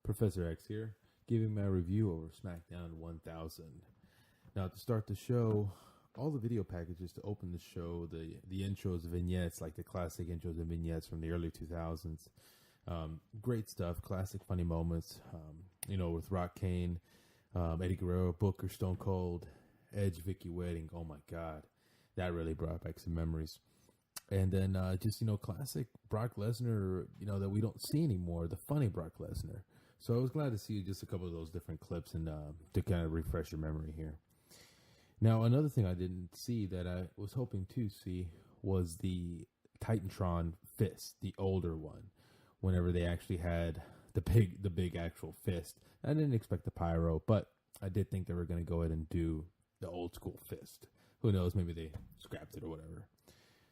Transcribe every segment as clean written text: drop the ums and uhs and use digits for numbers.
Professor X here, giving my review over Smackdown 1000. Now, to start the show, all the video packages to open the show, the intros, vignettes, like the classic intros and vignettes from the early 2000s. Great stuff, classic funny moments, with Rock Kane, Eddie Guerrero, Booker, Stone Cold, Edge, Vicky Wedding. Oh my God, that really brought back some memories. And then classic Brock Lesnar, that we don't see anymore, the funny Brock Lesnar. So I was glad to see just a couple of those different clips and to kind of refresh your memory here. Now, another thing I didn't see that I was hoping to see was the Titantron fist, the older one, whenever they actually had the big actual fist. I didn't expect the pyro, but I did think they were going to go ahead and do the old school fist. Who knows, maybe they scrapped it or whatever.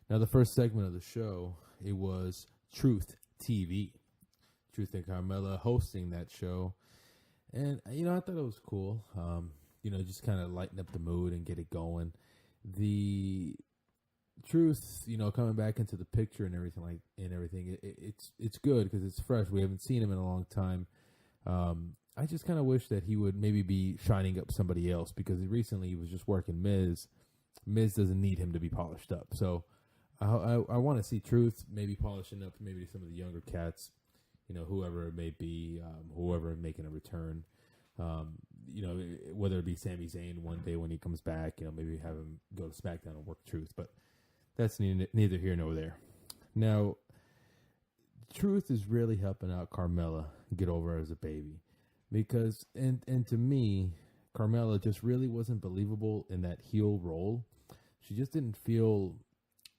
Now, the first segment of the show, it was Truth TV. Truth and Carmella hosting that show. And, I thought it was cool. Just kind of lighten up the mood and get it going. The Truth, coming back into the picture and everything it's good because it's fresh. We haven't seen him in a long time. I just kind of wish that he would maybe be shining up somebody else because recently he was just working Miz. Miz doesn't need him to be polished up. So I want to see Truth maybe polishing up maybe some of the younger cats, whoever it may be, whoever making a return. Whether it be Sami Zayn one day when he comes back, maybe have him go to SmackDown and work Truth, but that's neither here nor there. Now, Truth is really helping out Carmella get over as a baby because, and to me, Carmella just really wasn't believable in that heel role. She just didn't feel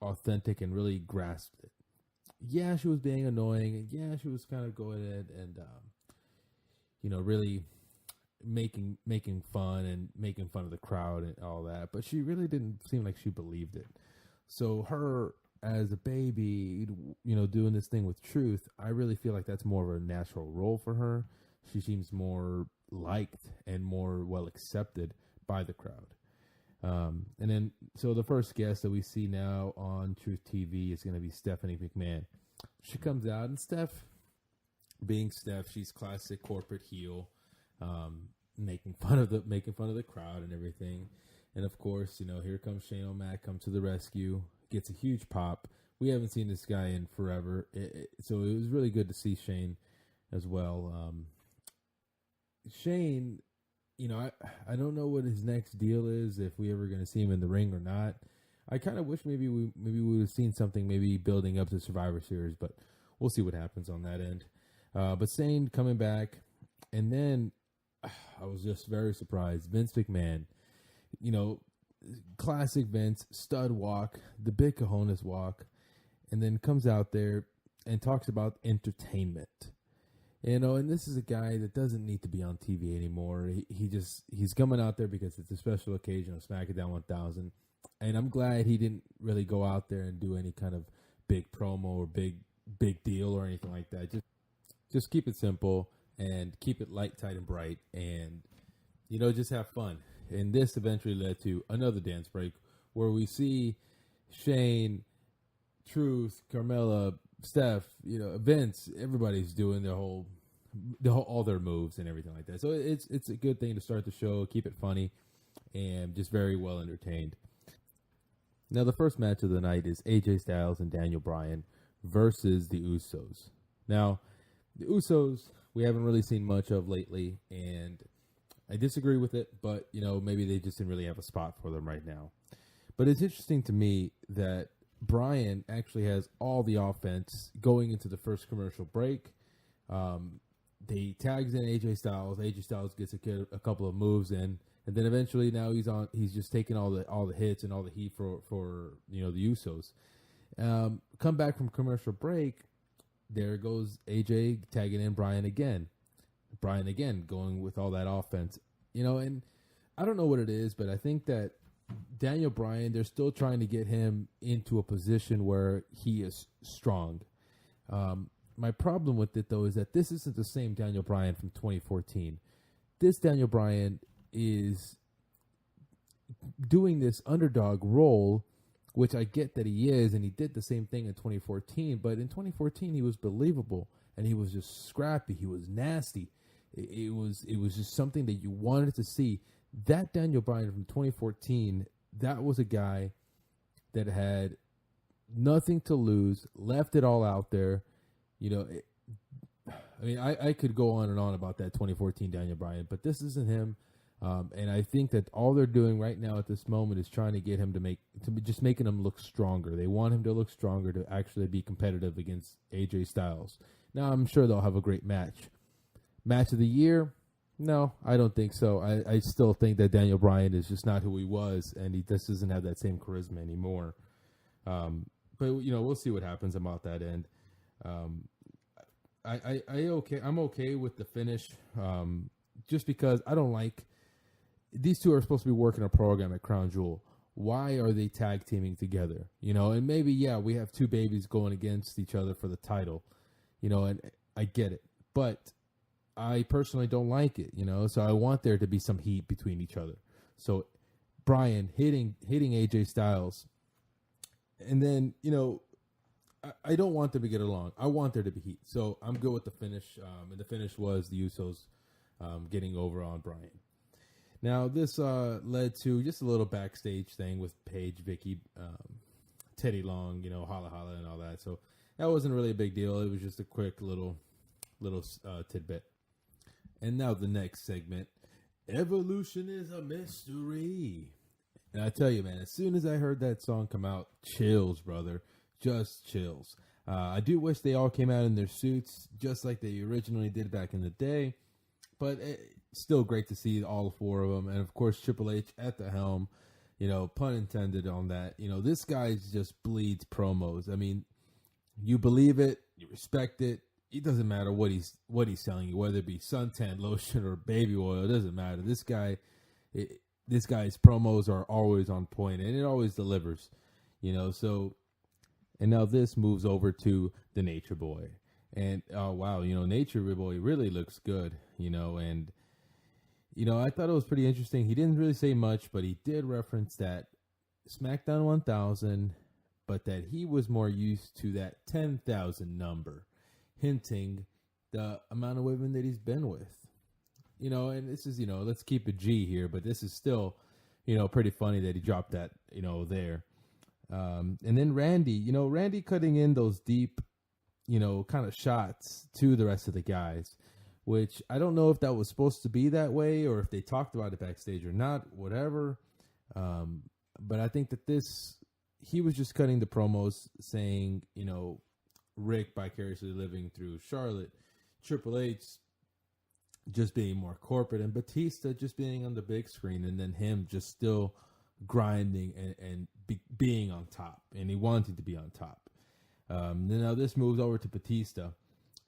authentic and really grasped it. Yeah, she was being annoying, and yeah, she was kind of going in and, really making fun and making fun of the crowd and all that, but she really didn't seem like she believed it. So her as a baby, doing this thing with Truth, I really feel like that's more of a natural role for her. She seems more liked and more well accepted by the crowd. So the first guest that we see now on Truth TV is going to be Stephanie McMahon. She comes out, and being Steph, she's classic corporate heel, making fun of the crowd and everything. And of course, here comes Shane O'Mac, comes to the rescue, gets a huge pop. We haven't seen this guy in forever, so it was really good to see Shane as well. Shane, I don't know what his next deal is, if we ever going to see him in the ring or not. I kind of wish maybe we would have seen something maybe building up to Survivor Series, but we'll see what happens on that end. But Shane coming back, and then I was just very surprised. Vince McMahon, classic Vince, stud walk, the big cojones walk, and then comes out there and talks about entertainment. And this is a guy that doesn't need to be on TV anymore. He's coming out there because it's a special occasion of SmackDown 1000. And I'm glad he didn't really go out there and do any kind of big promo or big deal or anything like that. Just keep it simple and keep it light, tight, and bright, and just have fun. And this eventually led to another dance break where we see Shane, Truth, Carmella, Steph, Vince, everybody's doing all their moves and everything like that. So it's a good thing to start the show, keep it funny, and just very well entertained. Now, the first match of the night is AJ Styles and Daniel Bryan versus the Usos. Now, the Usos, we haven't really seen much of lately, and I disagree with it, but, maybe they just didn't really have a spot for them right now. But it's interesting to me that Bryan actually has all the offense going into the first commercial break. They tags in AJ Styles. AJ Styles gets a couple of moves in. And then eventually now he's just taking all the hits and all the heat for the Usos. Come back from commercial break, there goes AJ tagging in Bryan again. Bryan again going with all that offense. And I don't know what it is, but I think that Daniel Bryan, they're still trying to get him into a position where he is strong. My problem with it, though, is that this isn't the same Daniel Bryan from 2014. This Daniel Bryan is doing this underdog role, which I get that he is, and he did the same thing in 2014, but in 2014 he was believable, and he was just scrappy, he was nasty, it was just something that you wanted to see. That Daniel Bryan from 2014, that was a guy that had nothing to lose, left it all out there. I could go on and on about that 2014 Daniel Bryan, but this isn't him. And I think that all they're doing right now at this moment is trying to get him just making him look stronger. They want him to look stronger to actually be competitive against AJ Styles. Now, I'm sure they'll have a great match. Match of the year? No, I don't think so. I still think that Daniel Bryan is just not who he was, and he just doesn't have that same charisma anymore. But we'll see what happens about that end. I'm okay with the finish, just because I don't like these two are supposed to be working a program at Crown Jewel. Why are they tag teaming together? And maybe we have two babies going against each other for the title, and I get it, but I personally don't like it, so I want there to be some heat between each other. So Bryan hitting AJ Styles, and then, I don't want them to get along. I want there to be heat. So I'm good with the finish, and the finish was the Usos getting over on Bryan. Now, this led to just a little backstage thing with Paige, Vicky, Teddy Long, holla holla and all that. So that wasn't really a big deal. It was just a quick little tidbit. And now the next segment, Evolution is a Mystery. And I tell you, man, as soon as I heard that song come out, chills, brother, just chills. I do wish they all came out in their suits, just like they originally did back in the day. But still great to see all four of them. And, of course, Triple H at the helm, pun intended on that. This guy just bleeds promos. I mean, you believe it, you respect it. It doesn't matter what he's selling you, whether it be suntan lotion or baby oil. It doesn't matter. This guy's promos are always on point, and it always delivers. So, and now this moves over to the Nature Boy, and oh wow, Nature Boy really looks good. And I thought it was pretty interesting. He didn't really say much, but he did reference that Smackdown 1000, but that he was more used to that 10,000 number, hinting the amount of women that he's been with. And this is, let's keep a G here, but this is still, pretty funny that he dropped that, there. And then Randy cutting in those deep, kind of shots to the rest of the guys, which I don't know if that was supposed to be that way or if they talked about it backstage or not, whatever. But I think that he was just cutting the promos saying, Rick vicariously living through Charlotte, Triple H just being more corporate, and Batista just being on the big screen, and then him just still grinding and being on top, and he wanted to be on top. Now this moves over to Batista,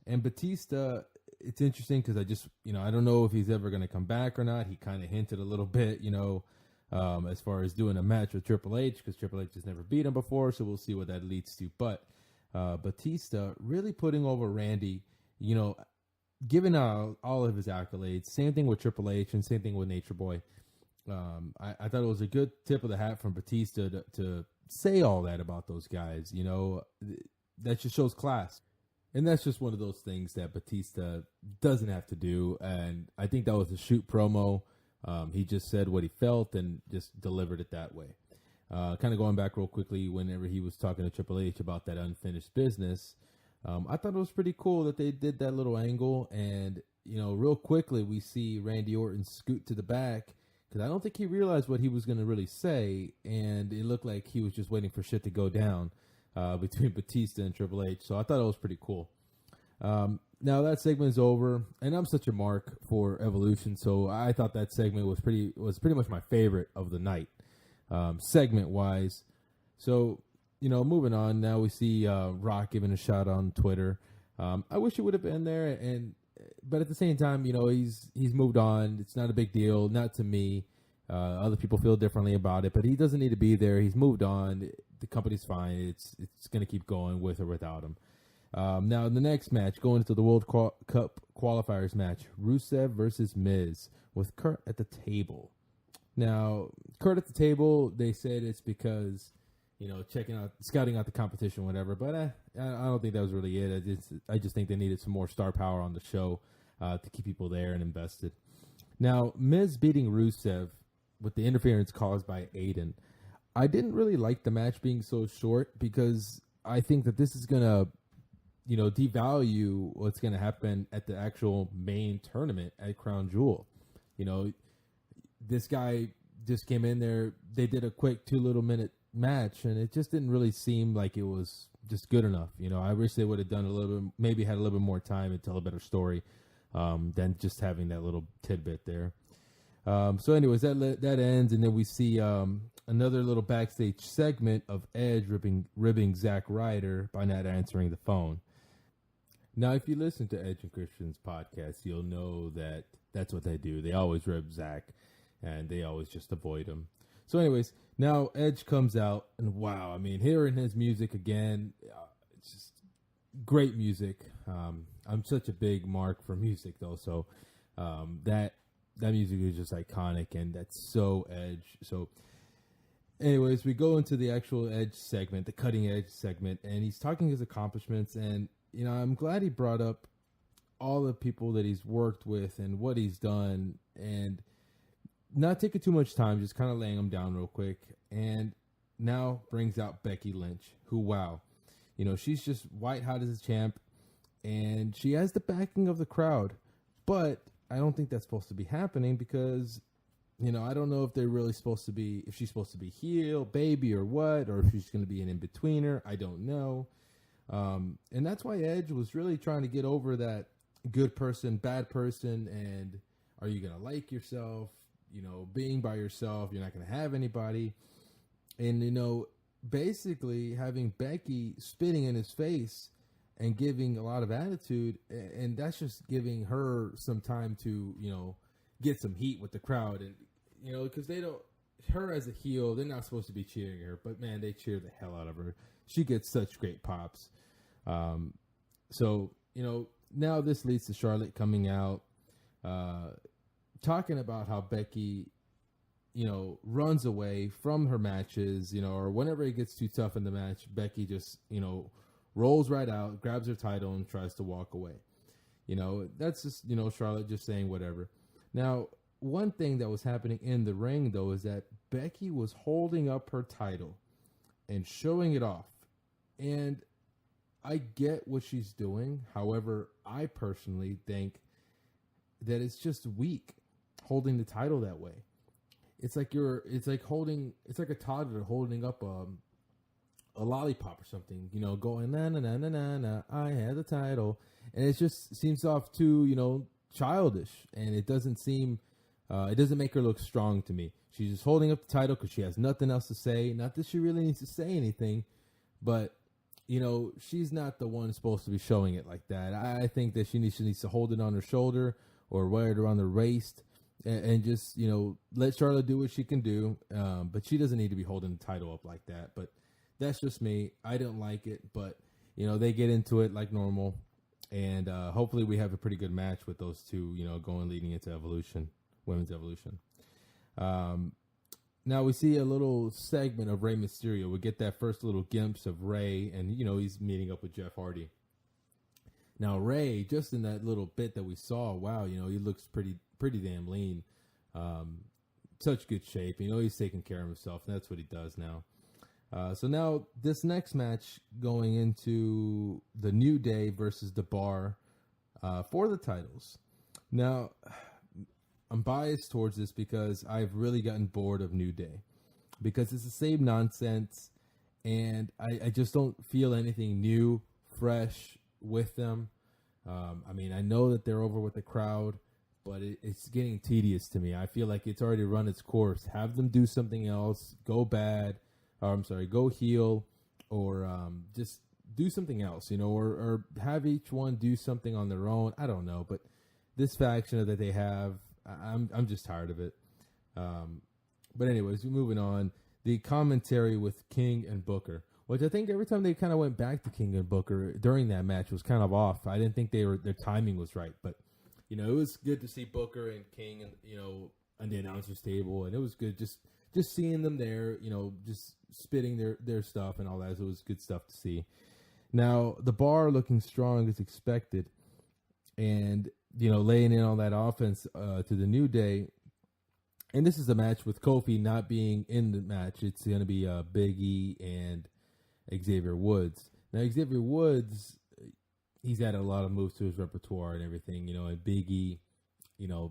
and Batista, it's interesting because I don't know if he's ever going to come back or not. He kind of hinted a little bit, as far as doing a match with Triple H, because Triple H has never beat him before, so we'll see what that leads to. But Batista really putting over Randy, giving out all of his accolades. Same thing with Triple H and same thing with Nature Boy. I thought it was a good tip of the hat from Batista to say all that about those guys. That just shows class. And that's just one of those things that Batista doesn't have to do. And I think that was a shoot promo. He just said what he felt and just delivered it that way. Kind of going back real quickly, whenever he was talking to Triple H about that unfinished business, I thought it was pretty cool that they did that little angle. And, real quickly, we see Randy Orton scoot to the back because I don't think he realized what he was going to really say. And it looked like he was just waiting for shit to go down between Batista and Triple H. So I thought it was pretty cool. Now that segment is over, and I'm such a mark for Evolution, so I thought that segment was pretty much my favorite of the night, segment-wise. So, moving on, now we see Rock giving a shout on Twitter. I wish he would have been there, but at the same time, he's moved on. It's not a big deal, not to me. Other people feel differently about it, but he doesn't need to be there. He's moved on. The company's fine. It's going to keep going with or without him. Now, in the next match, going into the World Cup qualifiers match, Rusev versus Miz with Kurt at the table. Now, Kurt at the table, they said it's because, scouting out the competition, whatever. But I don't think that was really it. I just think they needed some more star power on the show. to keep people there and invested. Now, Miz beating Rusev with the interference caused by Aiden. I didn't really like the match being so short because I think that this is going to, devalue what's going to happen at the actual main tournament at Crown Jewel. This guy just came in there. They did a quick 2 little minute match, and it just didn't really seem like it was just good enough. I wish they would have done a little bit, maybe had a little bit more time and tell a better story than just having that little tidbit there. So anyways, that ends, and then we see another little backstage segment of Edge ribbing Zack Ryder by not answering the phone. Now, if you listen to Edge and Christian's podcast, you'll know that that's what they do. They always rib Zack, and they always just avoid him. So anyways, now Edge comes out, and wow, I mean, hearing his music again, it's just great music. I'm such a big mark for music, though, so that music is just iconic, and that's so Edge. So anyways, we go into the actual Edge segment, the cutting edge segment, and he's talking his accomplishments, and I'm glad he brought up all the people that he's worked with and what he's done, and not taking too much time, just kind of laying them down real quick. And now brings out Becky Lynch, who, wow, she's just white hot as a champ, and she has the backing of the crowd. But I don't think that's supposed to be happening because, I don't know if they're really supposed to be, if she's supposed to be heel, baby, or what, or if she's going to be an in-betweener. I don't know. And that's why Edge was really trying to get over that good person, bad person, and are you going to like yourself? Being by yourself, you're not going to have anybody. And, basically having Becky spitting in his face and giving a lot of attitude, and that's just giving her some time to, get some heat with the crowd. And, because her as a heel, they're not supposed to be cheering her, but man, they cheer the hell out of her. She gets such great pops. So, now this leads to Charlotte coming out, talking about how Becky, runs away from her matches, or whenever it gets too tough in the match, Becky just, rolls right out, grabs her title, and tries to walk away. That's just, Charlotte just saying whatever. Now, one thing that was happening in the ring, though, is that Becky was holding up her title and showing it off. And I get what she's doing. However, I personally think that it's just weak holding the title that way. It's like a toddler holding up a lollipop or something, going na na na na na na. I had the title, and it just seems off too, childish, and it doesn't seem, it doesn't make her look strong to me. She's just holding up the title because she has nothing else to say. Not that she really needs to say anything, but she's not the one supposed to be showing it like that. I think that she needs to hold it on her shoulder or wear it around the waist. And just, let Charlotte do what she can do. But she doesn't need to be holding the title up like that. But that's just me. I don't like it. But, they get into it like normal. And hopefully we have a pretty good match with those two, leading into Evolution, Women's Evolution. Now we see a little segment of Rey Mysterio. We get that first little glimpse of Rey. And, he's meeting up with Jeff Hardy. Now, Rey, just in that little bit that we saw, wow, he looks pretty damn lean. Such good shape. He's taking care of himself, and that's what he does now. So now this next match going into the New Day versus The Bar for the titles. Now, I'm biased towards this because I've really gotten bored of New Day because it's the same nonsense, and I just don't feel anything new, fresh with them. I know that they're over with the crowd, but it's getting tedious to me. I feel like it's already run its course. Have them do something else, go heel, or just do something else, or have each one do something on their own. I don't know, but this faction that they have, I'm just tired of it. But anyways, moving on. The commentary with King and Booker, which I think every time they kind of went back to King and Booker during that match was kind of off. I didn't think their timing was right, but it was good to see Booker and King and on the announcers table, and it was good just seeing them there, just spitting their stuff and all that. So it was good stuff to see. Now the Bar looking strong as expected, and laying in on that offense to the New Day. And this is a match with Kofi not being in the match. It's going to be Big E and Xavier Woods. Now, Xavier Woods, he's added a lot of moves to his repertoire and everything, and Big E,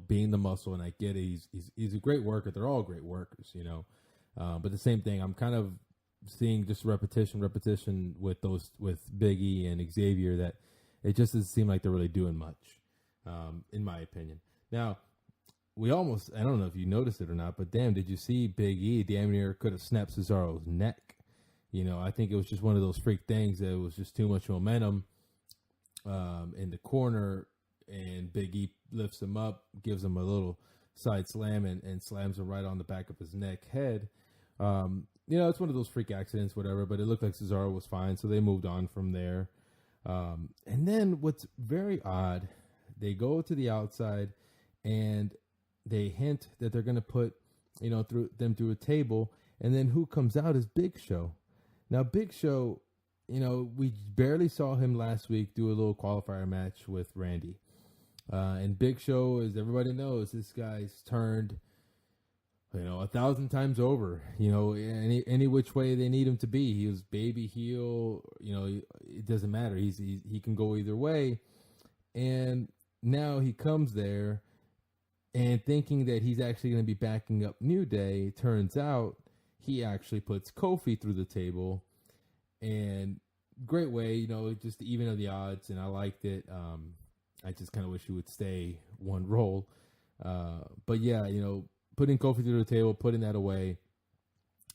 being the muscle, and I get it. He's a great worker. They're all great workers, but the same thing, I'm kind of seeing just repetition with Big E and Xavier, that it just doesn't seem like they're really doing much, in my opinion. Now, I don't know if you noticed it or not, but damn, did you see Big E damn near could have snapped Cesaro's neck? I think it was just one of those freak things that it was just too much momentum in the corner, and Big E lifts him up, gives him a little side slam, and slams him right on the back of his head. It's one of those freak accidents, whatever, but it looked like Cesaro was fine, so they moved on from there. And then what's very odd, they go to the outside, and they hint that they're going to put, through a table, and then who comes out is Big Show. Now, Big Show, we barely saw him last week do a little qualifier match with Randy. And Big Show, as everybody knows, this guy's turned, 1,000 times over, any which way they need him to be. He was baby heel, it doesn't matter. He can go either way. And now he comes there and thinking that he's actually going to be backing up New Day. Turns out he actually puts Kofi through the table, and great way, just to even out the odds. And I liked it. I just kind of wish he would stay one role. But yeah, putting Kofi through the table, putting that away.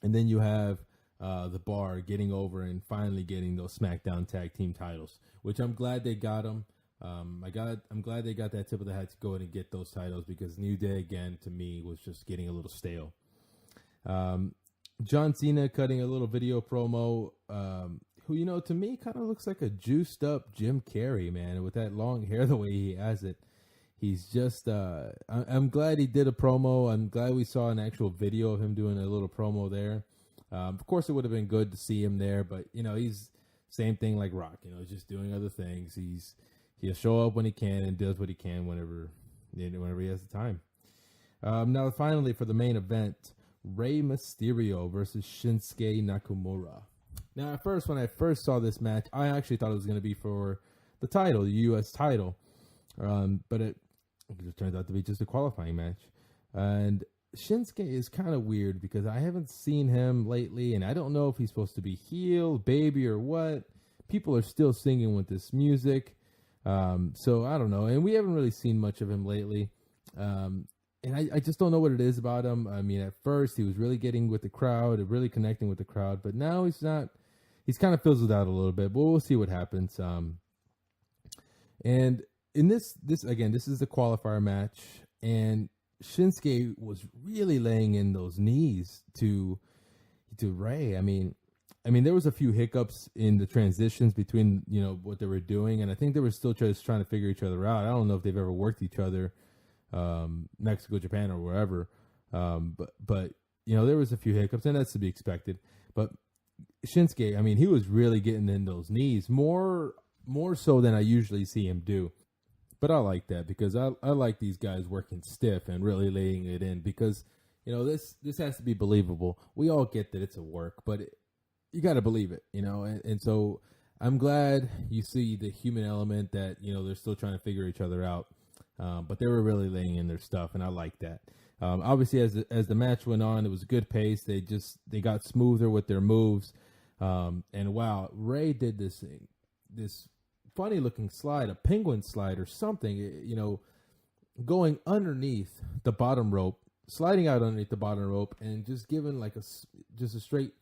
And then you have the Bar getting over and finally getting those SmackDown tag team titles, which I'm glad they got them. I'm glad they got that tip of the hat to go ahead and get those titles, because New Day, again, to me, was just getting a little stale. John Cena cutting a little video promo, who, to me, kind of looks like a juiced up Jim Carrey, man, with that long hair the way he has it. He's just, I'm glad he did a promo. I'm glad we saw an actual video of him doing a little promo there. Of course, it would have been good to see him there, but, he's same thing like Rock, just doing other things. He'll show up when he can and does what he can whenever he has the time. Now, finally, for the main event, Rey Mysterio versus Shinsuke Nakamura. Now, at first, when I first saw this match, I actually thought it was going to be for the title, the U.S. title. But it just turns out to be just a qualifying match. And Shinsuke is kind of weird because I haven't seen him lately, and I don't know if he's supposed to be heel, baby, or what. People are still singing with this music. So I don't know. And we haven't really seen much of him lately. And I just don't know what it is about him. I mean, at first he was really getting with the crowd, really connecting with the crowd, but now he's not. He's kind of fizzled out a little bit, but we'll see what happens. And in this again, this is the qualifier match, and Shinsuke was really laying in those knees to Rey. I mean, there was a few hiccups in the transitions between, what they were doing, and I think they were still just trying to figure each other out. I don't know if they've ever worked each other, Mexico, Japan, or wherever. But there was a few hiccups, and that's to be expected. But Shinsuke, I mean, he was really getting in those knees more so than I usually see him do. But I like that because I like these guys working stiff and really laying it in because, this has to be believable. We all get that it's a work, but you got to believe it, and so I'm glad you see the human element that, they're still trying to figure each other out. But they were really laying in their stuff, and I like that. Obviously, as the match went on, it was a good pace. They got smoother with their moves. And wow, Rey did this funny looking slide, a penguin slide or something, going underneath the bottom rope, sliding out underneath the bottom rope, and just giving like just a straight,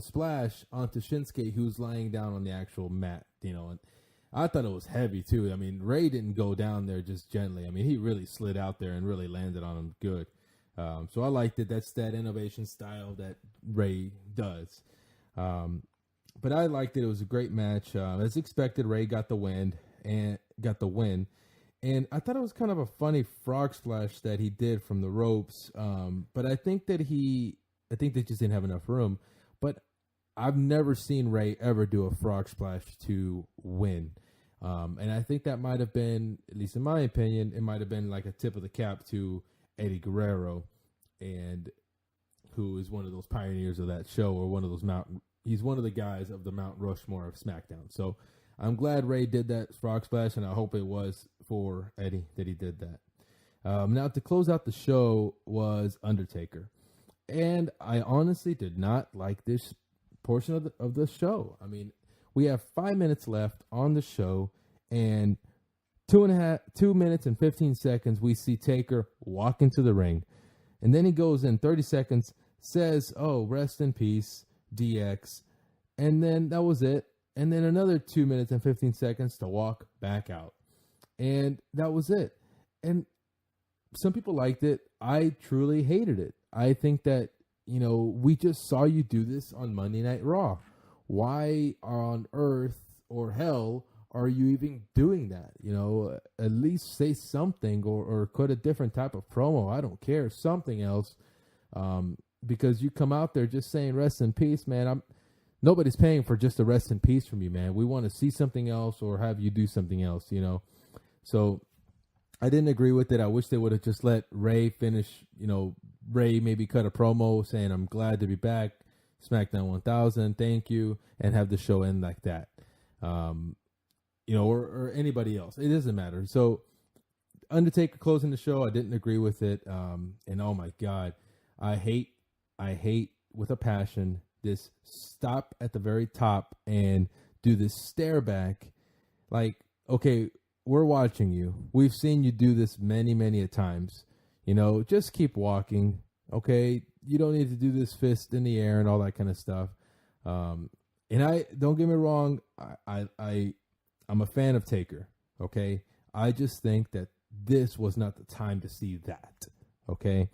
splash onto Shinsuke, who's lying down on the actual mat, and I thought it was heavy too. I mean, Rey didn't go down there just gently. I mean, he really slid out there and really landed on him good. So I liked it. That's that innovation style that Rey does. But I liked it. It was a great match. As expected, Rey got the win. And I thought it was kind of a funny frog splash that he did from the ropes. But I think they just didn't have enough room. But I've never seen Rey ever do a frog splash to win. And I think that might have been, at least in my opinion, it might have been like a tip of the cap to Eddie Guerrero, and who is one of those pioneers of that show, or one of those he's one of the guys of the Mount Rushmore of SmackDown. So I'm glad Ray did that frog splash, and I hope it was for Eddie that he did that. Now, to close out the show was Undertaker. And I honestly did not like this portion of the show. I mean, we have 5 minutes left on the show, and 2 minutes and 15 seconds, we see Taker walk into the ring. And then he goes in 30 seconds, says, "Oh, rest in peace, DX." And then that was it. And then another 2 minutes and 15 seconds to walk back out. And that was it. And some people liked it. I truly hated it. I think that, we just saw you do this on Monday Night Raw. Why on earth or hell are you even doing that? At least say something or cut a different type of promo. I don't care. Something else. Because you come out there just saying rest in peace, man. Nobody's paying for just a rest in peace from you, man. We want to see something else or have you do something else, So I didn't agree with it. I wish they would have just let Ray finish, Ray maybe cut a promo saying, "I'm glad to be back, SmackDown 1000, thank you," and have the show end like that. Or anybody else. It doesn't matter. So Undertaker closing the show, I didn't agree with it. And oh my God, I hate with a passion this stop at the very top and do this stare back. Like, okay, we're watching you. We've seen you do this many, many a times. Just keep walking. Okay, you don't need to do this fist in the air and all that kind of stuff. And I don't get me wrong. I'm a fan of Taker. Okay, I just think that this was not the time to see that. Okay,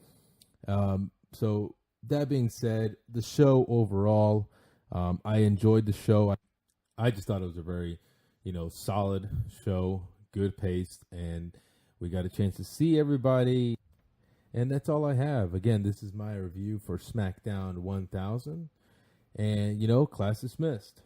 so that being said, the show overall, I enjoyed the show. I just thought it was a very, solid show, good paced, and we got a chance to see everybody. And that's all I have. Again, this is my review for SmackDown 1000. And, class dismissed.